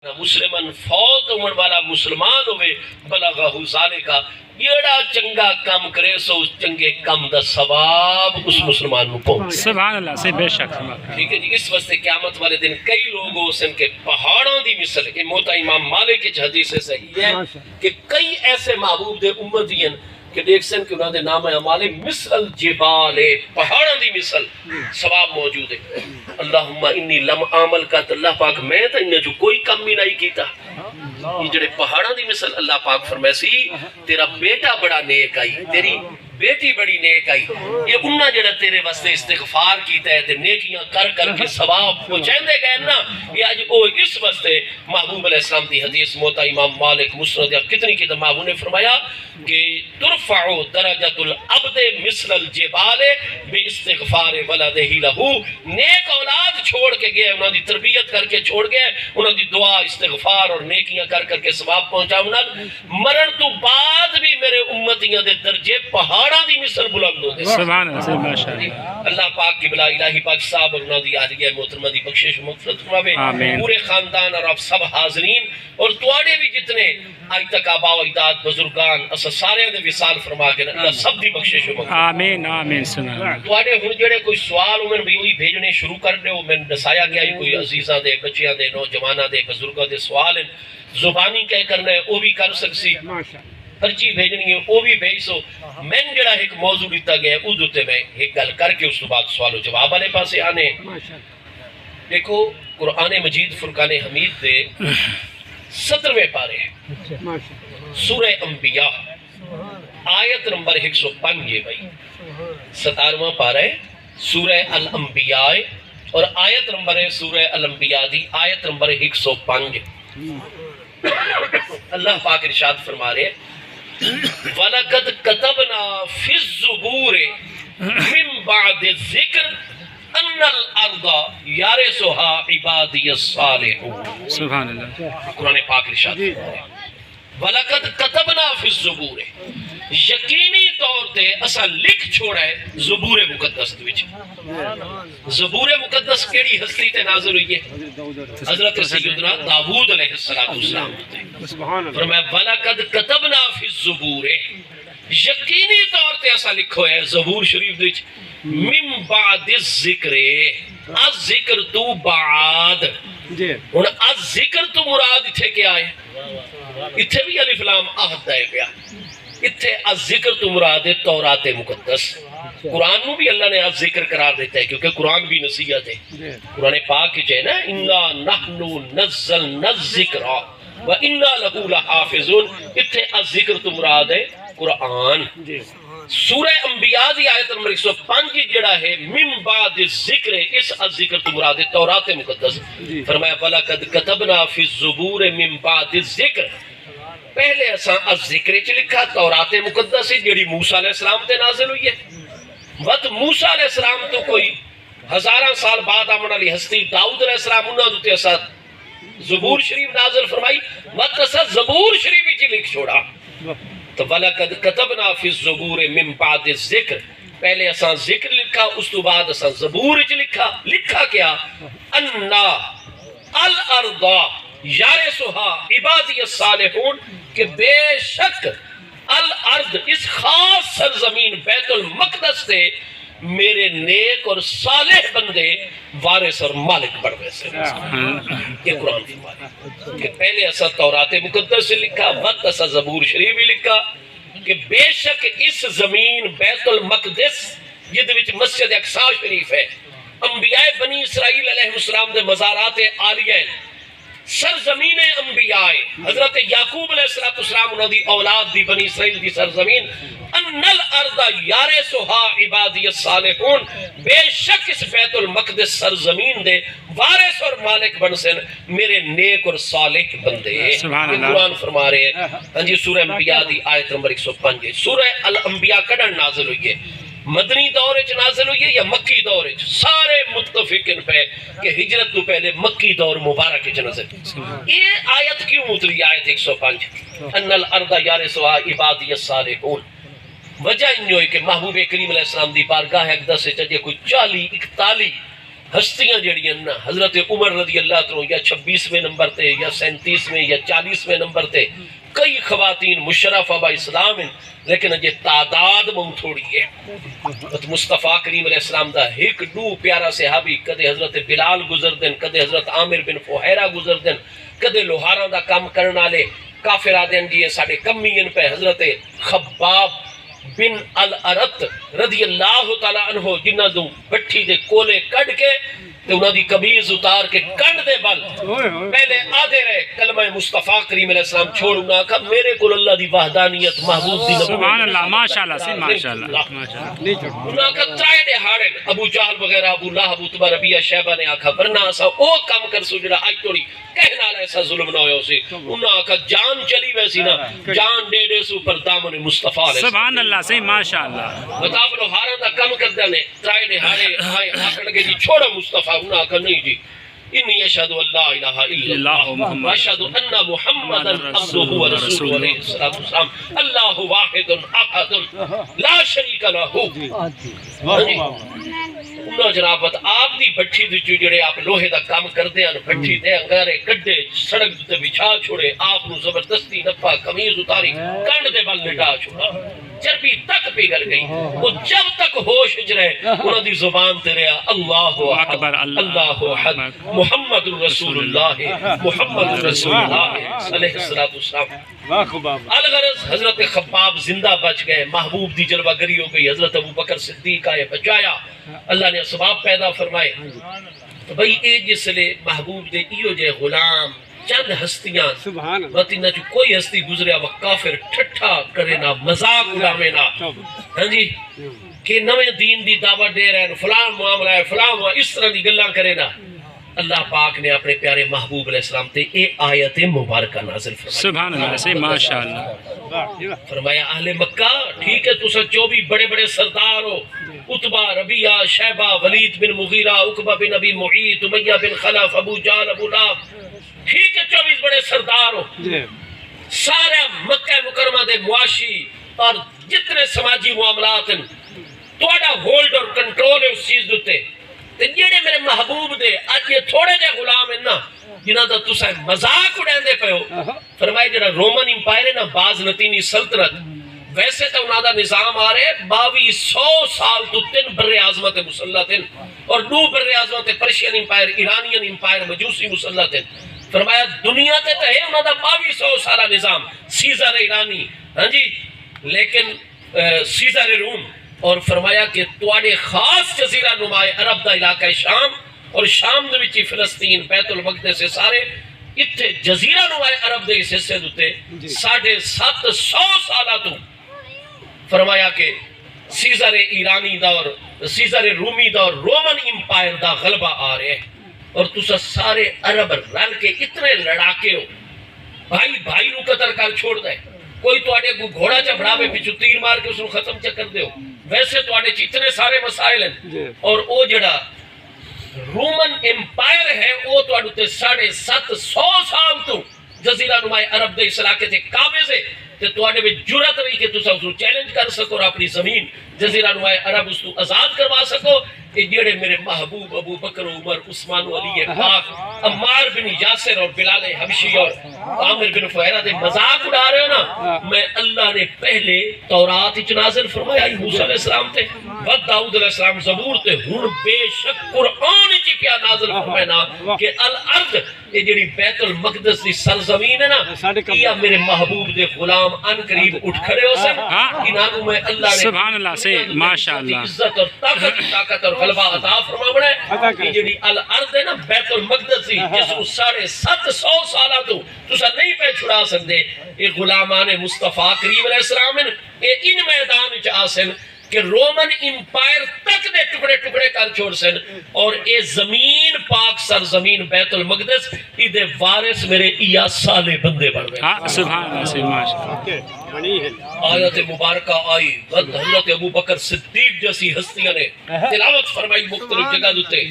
مسلمان فوت ہونے والا مسلمان ہوئے بلغہ ذالکا جیڑا چنگا کام کرے سو اس چنگے کام دا ثواب اس مسلمان نو پہنچے. سبحان اللہ سے بے شک. ٹھیک ہے جی. اس واسطے قیامت والے دن کئی لوگ ہو سن کے پہاڑوں دی مثل یہ موتا امام مالک کی حدیث سے صحیح ہے کہ کئی ایسے محبوب دے امتی ہیں کہ دیکھ سن کہ انہوں نے نام اعمال مثل جبال پہاڑوں دی مثل ثواب موجود ہے. اللہم انی لم عمل کا اللہ پاک میں تا انہیں جو کوئی کم ہی نہیں کیتا. یہ جڑے پہاڑوں دی مثل اللہ پاک فرمائے سی تیرا بیٹا بڑا نیک آئی تیری بیٹی بڑی نیک آئی یہ انہاں جڑا تیرے واسطے استغفار کیتا ہے تے نیکیاں کر کر کے ثواب پہنچاندے گئے نا یہ اج او اس واسطے محبوب علیہ السلام دی حدیث موتا امام مالک مسند کتنی کی محبوب نے فرمایا کہ ترفع درجۃ العبد مثل الجبال باستغفار ولدہ لہو. نیک اولاد چھوڑ کے گئے انہاں دی تربیت کر کے چھوڑ گئے انہاں دی دعا استغفار اور نیکیاں کر کر کے ثواب پہنچاون مرن تو بعد بھی میرے امتیاں دے درجے پہاڑاں دی مثل بلند ہوندے. سبحان اللہ سے ماشاءاللہ. اللہ پاک کی بلا الہی پاک صاحب اور انہاں دی عالیہ محترمہ دی بخشش مغفرت فرماوے. پورے خاندان اور آپ سب حاضرین اور تواڈے بھی جتنے آج تک آبا و اجداد بزرگان اسا سارے دے وصال فرما کے اللہ سب دی بخشش مغفرت. آمین آمین. سنا تواڈے ہن جڑے کوئی سوال ہوئے بھی وہی بھیجنے شروع کر دیو. میں دسایا گیا کوئی عزیزاں دے بچیاں دے نوجواناں دے بزرگاں دے سوال ہیں زبانی کہہ کرنا ہے وہ بھی کر سکسی پرچی بھیجنی ہے وہ بھی بھیج سو. میں جڑا ایک موضوع دیتا گیا ہے اودو تے میں ایک گل کر کے اس بعد سوال و جواب والے پاسے آنے. دیکھو قرآن مجید فرقان حمید دے 17ویں پارے سورہ انبیاء آیت نمبر 105 ہے بھائی 17واں پارہ ہے سورہ الانبیاء اور آیت نمبر ہے سورہ الانبیاء دی آیت نمبر 105. اللہ پاک ارشاد فرما رہے وَلَقَدْ كَتَبْنَا فِي الزُّبُورِ مِن بَعْدِ الذِّكْرِ أَنَّ الْأَرْضَ يَرِثُهَا عِبَادِيَ الصَّالِحُونَ. سبحان اللہ. قرآن پاک ارشاد فرما رہے وَلَقَدْ كَتَبْنَا فِي الزُّبُورِ یقینی طور تے اسا لکھ چھوڑا ہے زبور مقدس وچ. زبور مقدس کیڑی ہستی تے نازل ہوئی ہے حضرت سیدنا داؤد علیہ السلام تے. فرمایا وَلَقَدْ كَتَبْنَا فِي الزُّبُورِ یقینی طور تے اسا لکھو ہے زبور شریف وچ من بعد الذکر الذکر تو بعد. ہن الذکر تو مراد ایتھے کیا ہے ایتھے بھی الف لام عہد ہے پیا اتھے الذکر تو مراد ہے تورات مقدس. قرآن نو بھی اللہ نے ذکر قرار دیتا ہے کیونکہ قرآن بھی نصیحت ہے. قرآن پاک کی ہے نا انا نحن نزلنا الذکر وانا لہ لحافظون اتھے الذکر تو مراد ہے قرآن. سورہ انبیاء دی آیت نمبر 105 جڑا ہے من بعد الذکر اس الذکر تو مراد ہے تورات مقدس. فرمایا وَلَقَدْ كَتَبْنَا فِي الزُّبُورِ من بعد الذکر پہلے اساں الذکر چ لکھا تورات مقدس جڑی موسیٰ علیہ السلام تے نازل ہوئی ہے. وقت موسیٰ علیہ السلام تو کوئی ہزاراں سال بعد آمن علی ہستی داؤد علیہ السلام انہوں تے اساں زبور شریف نازل فرمائی وقت اساں زبور شریف چ لکھ چھوڑا. تو وَلَقَدْ كَتَبْنَا فِي الزُّبُورِ مِن بَعْدِ الذِّكْرِ پہلے اساں ذکر لکھا اس تو بعد اساں زبور چ لکھا کیا اَنَّا الْأَرْضَ يَرِثُهَا عِبَادِيَ الصَّالِحُونَ کہ بے شک الارض اس خاص سرزمین بیت المقدس سے میرے نیک اور صالح بندے وارث اور مالک بڑھوے سے. یہ قرآن فرماتا کہ پہلے اسا تورات مقدس سے لکھا وقت اسا زبور شریف بھی لکھا کہ بے شک اس زمین بیت المقدس جد وچ مسجد اقصی شریف ہے انبیاء بنی اسرائیل علیہ السلام دے مزارات عالیہ سرزمین انبیاء حضرت یعقوب علیہ السلام انہوں دی اولاد دی بنی اسرائیل دی سرزمین ان الارض یارثها عبادی الصالحون بے شک اس بیت المقدس سرزمین دے وارث اور مالک بن سن میرے نیک اور صالح بندے. قرآن فرما رہے ہیں ہاں جی سورہ انبیاء دی آیت نمبر 105 سورہ الانبیاء کڑن نازل ہوئی ہے مدنی دور وچ نازل ہوئی ہے یا مکی دور وچ سارے متفقن پہ کہ ہجرت تو پہلے مکی دور مبارک وچ نازل. یہ آیت کیوں اتری آیت 105 ان الارض یارثها عبادی الصالحون وجہ انہوں ہے کہ محبوب کریم علیہ السلام دی بارگاہ اقدس سے چاہیے کوئی 40 41 ہستیاں جڑیاں نا حضرت عمر رضی اللہ عنہ یا 26ویں نمبر تے یا 37ویں یا 40ویں نمبر تے کئی خواتین مشرف با اسلام ہیں لیکن اجے تعداد مم تھوڑی ہے. مصطفیٰ کریم علیہ السلام دا ایک دو پیارا صحابی کدے حضرت بلال گزر دن کدے حضرت عامر بن فہیرہ گزر دن کدے لوہاراں دا کام کرن والے کافر آدن جی ساڈے کمین پہ حضرت خباب بن الارت رضی اللہ تعالیٰ عنہ جنہ دو بٹھی دے کولے کڑ کے تے انہاں دی قمیض اتار کے کنڈ دے بل پہلے آدھے رہے کلمہ مصطفیٰ کریم علیہ السلام چھوڑنا کہ میرے کل اللہ دی وحدانیت محبوب دی سبحان اللہ ماشاءاللہ سے ماشاءاللہ انہاں کا ترائے دے ہاڑن ابو جہل وغیرہ ابو لہب اتبا ربیہ شیبہ نے آکھا ورنہ اسا او کام کر سو جڑا آج توڑی کہنا ایسا ظلم نہ ہویا سی انہاں کا جان چلی ویسی نا جان دے دے سو پر دامن مصطفیٰ علیہ سبحان اللہ سے ماشاءاللہ بتاو لو ہارا دا کم کر دینے ترائے دے ہارے ہائے آکڑ کے جی چھوڑا مصطفیٰ انہاں کا نہیں جی انی اشہدو اللہ الہ الا اللہ واشہدو ان محمد عبدہ و رسول علیہ السلام اللہ واحد احد لا شریک لہو. انہاں جنابت آپ دی بٹھی دی جڑے آپ لوہے دا کام کردے ہیں بٹھی دے انگارے کڈے سڑک تے بچھا چھوڑے آپ نو زبردستی نپا قمیض اتاری کنڈ دے بل لٹا چھوڑا چربی تک پگھل گئی وہ جب تک ہوش وچ رہے انہاں دی زبان تے رہا اللہ اکبر اللہ احد محمد رسول اللہ محمد رسول اللہ علیہ السلام. الغرض حضرت خباب زندہ بچ گئے محبوب دی جلوہ گری ہو گئی حضرت ابو بکر صدیق آئے بچایا اللہ نے اسباب پیدا فرمائے. تو بھئی اے جس لئے محبوب دے ایو جے غلام چند ہستیاں باتی نہ جو کوئی ہستی گزریا وہ کافر ٹھٹھا کرے نا مذاق اڑاوے نا ہاں جی کہ نویں دین دی دعوت دے رہے ہیں فلان معاملہ ہے فلان اس طرح دی گلاں کرے نا. اللہ پاک نے اپنے پیارے محبوب علیہ السلام تے اے آیت مبارکہ نازل فرمائی سبحان اللہ سے ماشاءاللہ فرمایا اہل مکہ ٹھیک ہے تسا 24 بڑے بڑے سردار ہو اتبا ربیہ شیبہ ولید بن مغیرہ عقبہ بن ابی معیط امیہ بن خلف ابو جہل ابو لہب ٹھیک ہے 24 بڑے سردار ہو سارے مکہ مکرمہ دے معاشی اور جتنے سماجی معاملات ہیں توڑا ہولڈ اور کنٹرول ہے اس چیز دوتے تے جیڑے میرے محبوب دے آج یہ تھوڑے جے غلام ہیں نا جنہاں دا تسا مذاق اڑین دے پہ ہو فرمائے جڑا رومن امپائر ہے نا باز نتینی سلطنت ویسے تو انہاں دا نظام آ رہے 2200 سال تو 3 بر اعظمت مسلط ہیں اور 2 بر اعظمت پرشین امپائر ایرانین امپائر مجوسی مسلط ہیں. فرمایا دنیا تے تو ہے انہاں دا 2200 سالہ نظام سیزر ایرانی ہاں جی لیکن سیزر روم اور فرمایا کہ تواڈے خاص جزیرہ نمائے عرب دا علاقہ شام اور شام دے وچ فلسطین بیت المقدس سے سارے اتھے جزیرہ نمائے عرب دے اس حصے دوتے 750 سالہ تو فرمایا کہ سیزر ایرانی دا اور سیزر رومی دا اور رومن امپائر دا غلبہ آ رہے ہیں اور تسا سارے عرب رل کے اتنے لڑاکے ہو بھائی بھائی نو قتل کر چھوڑ دے کوئی تو آڑے کو گھوڑا چا پہ پچھو تیر مار کے اس کو ختم چا کر دے ہو ویسے تو آڑے اتنے سارے مسائل ہیں اور او جڑا رومن امپائر ہے وہ تو آڑے 750 سال تو جزیرہ نمائے عرب دے اس علاقے تھے قابض ہے تو آڑے میں جرات رہی کہ تسا اس کو چیلنج کر سکو اور اپنی زمین جزیرہ نمائے عرب اس کو آزاد کروا سکو کہ جڑے میرے محبوب ابو بکر عمر عثمان و علی پاک عمار بن یاسر اور بلال حبشی اور عامر بن فہیرہ دے مذاق اڑا رہے ہو نا میں اللہ نے پہلے تورات اچ نازل فرمایا موسیٰ علیہ السلام تے ود داؤد علیہ السلام زبور تے ہن بے شک قرآن اچ پیا نازل فرمایا کہ الارض یہ جڑی بیت المقدس دی سرزمین ہے نا یہ میرے محبوب دے غلام ان قریب اٹھ کھڑے ہو سن انہاں کو میں اللہ نے سبحان اللہ سے ماشاءاللہ عزت اور طاقت اور غلبہ عطا فرماونا ہے کہ جڑی الارض ہے نا بیت المقدس دی جس کو 750 سالہ تو تسا نہیں پہ چھڑا سکتے یہ غلامان مصطفیٰ کریم علیہ السلام ہیں یہ ان میدان چ آسن کہ رومن امپائر تک دے ٹکڑے ٹکڑے کر چھوڑ سن اور اے زمین پاک سرزمین بیت المقدس دے وارث میرے ایا سالے بندے بڑھ گئے سبحان اللہ سے ماشاءاللہ. آیت مبارکہ آئی حضرت ابو بکر صدیق جیسی ہستیاں نے تلاوت فرمائی مختلف جگہ دوتے